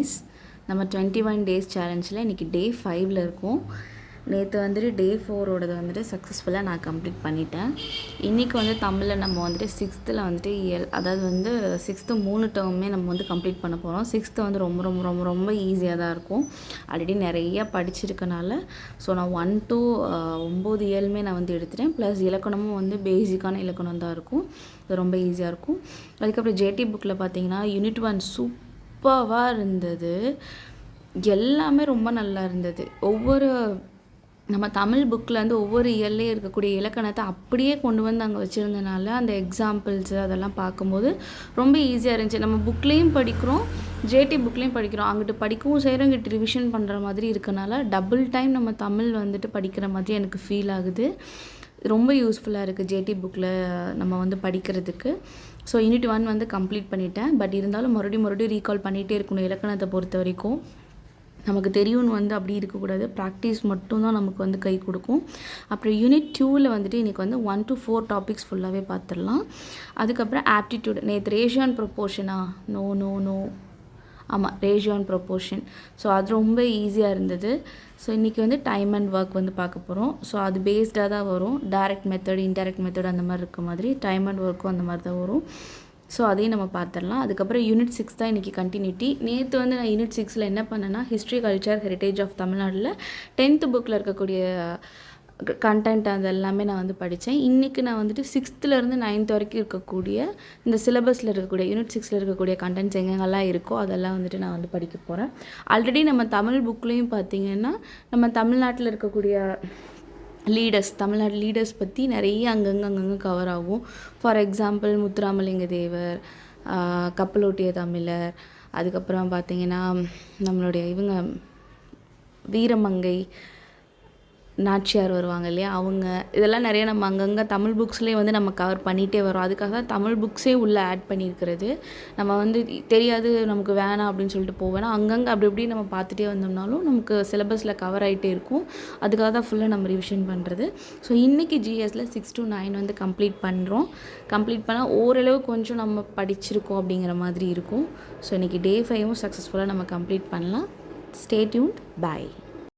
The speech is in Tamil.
கைஸ். நம்ம 21 டேஸ் சேலஞ்சில் இன்றைக்கி டே 5ல் இருக்கும். நேற்று வந்துட்டு டே 4ஓடது வந்துட்டு சக்ஸஸ்ஃபுல்லாக நான் கம்ப்ளீட் பண்ணிட்டேன். இன்றைக்கி வந்து தமிழில் நம்ம வந்துட்டு 6th வந்துட்டு அதாவது வந்து 6th 3 டேர்மே நம்ம வந்து கம்ப்ளீட் பண்ண போகிறோம். 6th வந்து ரொம்ப ரொம்ப ரொம்ப ரொம்ப ஈஸியாக தான் இருக்கும். ஆல்ரெடி நிறையா படிச்சிருக்கனால ஸோ நான் 1 to 9 இயலுமே நான் வந்து எடுத்துட்டேன். ப்ளஸ் இலக்கணமும் வந்து பேசிக்கான இலக்கணம் தான் இருக்கும். அது ரொம்ப ஈஸியாக இருக்கும். அதுக்கப்புறம் ஜேடி புக்கில் பார்த்தீங்கன்னா யூனிட் 1 சூப்பராக இருந்தது. எல்லாமே ரொம்ப நல்லா இருந்தது. ஒவ்வொரு நம்ம தமிழ் புக்கில் வந்து ஒவ்வொரு இயல்லே இருக்கக்கூடிய இலக்கணத்தை அப்படியே கொண்டு வந்து அங்கே வச்சுருந்தனால அந்த எக்ஸாம்பிள்ஸு அதெல்லாம் பார்க்கும்போது ரொம்ப ஈஸியாக இருந்துச்சு. நம்ம புக்லேயும் படிக்கிறோம், ஜேடி புக்லேயும் படிக்கிறோம். அங்கிட்டு படிக்கவும் செய்கிறோம், இங்கிட்டு ரிவிஷன் பண்ணுற மாதிரி இருக்கனால டபுள் டைம் நம்ம தமிழ் வந்துட்டு படிக்கிற மாதிரி எனக்கு ஃபீல் ஆகுது. ரொம்ப யூஸ்ஃபுல்லாக இருக்குது ஜேடி புக்கில் நம்ம வந்து படிக்கிறதுக்கு. ஸோ யூனிட் 1 வந்து கம்ப்ளீட் பண்ணிட்டேன். பட் இருந்தாலும் மறுபடியும் ரீகால் பண்ணிகிட்டே இருக்கணும். இலக்கணத்தை பொறுத்த வரைக்கும் நமக்கு தெரியும்னு வந்து அப்படி இருக்கக்கூடாது. ப்ராக்டிஸ் மட்டும்தான் நமக்கு வந்து கை கொடுக்கும். அப்புறம் யூனிட் 2ல் வந்துட்டு இன்றைக்கி வந்து 1 to 4 டாபிக்ஸ் ஃபுல்லாகவே பார்த்துடலாம். அதுக்கப்புறம் ஆப்டிடியூட். நேற்று ரேஷியோ அண்ட் ப்ரொப்போர்ஷனா நோ ஆமாம், ரேஷியோ அண்ட் ப்ரொப்போர்ஷன். ஸோ அது ரொம்ப ஈஸியாக இருந்தது. ஸோ இன்றைக்கி வந்து டைம் அண்ட் ஒர்க் வந்து பார்க்க போகிறோம். ஸோ அது பேஸ்டாக தான் வரும். டைரக்ட் மெத்தட், இன்டைரக்ட் மெத்தட் அந்த மாதிரி இருக்க மாதிரி டைம் அண்ட் ஒர்க்கும் அந்த மாதிரி தான் வரும். ஸோ அதையும் நம்ம பார்த்துடலாம். அதுக்கப்புறம் யூனிட் 6 தான் இன்றைக்கி கண்டினியூட்டி. நேற்று வந்து நான் யூனிட் 6ல் என்ன பண்ணேன்னா ஹிஸ்ட்ரி, கல்ச்சர், ஹெரிட்டேஜ் ஆஃப் தமிழ்நாட்டில் 10th புக்கில் இருக்கக்கூடிய கண்டென்ட் அது எல்லாமே நான் வந்து படித்தேன். இன்றைக்கி நான் வந்துட்டு 6th 9th வரைக்கும் இருக்கக்கூடிய இந்த சிலபஸில் இருக்கக்கூடிய யூனிட் 6ல் இருக்கக்கூடிய கண்டென்ட்ஸ் எங்கெங்கெல்லாம் இருக்கோ அதெல்லாம் வந்துட்டு நான் வந்து படிக்க போகிறேன். ஆல்ரெடி நம்ம தமிழ் புக்லேயும் பார்த்திங்கன்னா நம்ம தமிழ்நாட்டில் இருக்கக்கூடிய தமிழ்நாடு லீடர்ஸ் பற்றி நிறைய அங்கங்கே கவர் ஆகும். ஃபார் எக்ஸாம்பிள் முத்துராமலிங்க தேவர், கப்பலோட்டிய தமிழர், அதுக்கப்புறம் பார்த்திங்கன்னா நம்மளுடைய இவங்க வீரமங்கை நாச்சியார் வருவாங்க இல்லையா, அவங்க இதெல்லாம் நிறைய நம்ம அங்கங்கே தமிழ் புக்ஸ்லேயே வந்து நம்ம கவர் பண்ணிகிட்டே வரோம். அதுக்காக தான் தமிழ் புக்ஸே உள்ளே ஆட் பண்ணியிருக்கிறது. நம்ம வந்து தெரியாது நமக்கு வேணாம் அப்படின்னு சொல்லிட்டு போவேன்னா அங்கங்கே அப்படி இப்படி நம்ம பார்த்துட்டே வந்தோம்னாலும் நமக்கு சிலபஸில் கவர் ஆகிட்டே இருக்கும். அதுக்காக தான் ஃபுல்லாக நம்ம ரிவிஷன் பண்ணுறது. ஸோ இன்றைக்கி ஜிஎஸில் 6 to 9 வந்து கம்ப்ளீட் பண்ணுறோம். கம்ப்ளீட் பண்ணால் ஓரளவு கொஞ்சம் நம்ம படிச்சிருக்கோம் அப்படிங்கிற மாதிரி இருக்கும். ஸோ இன்றைக்கி டே 5ம் சக்ஸஸ்ஃபுல்லாக நம்ம கம்ப்ளீட் பண்ணலாம். Stay tuned. பாய்.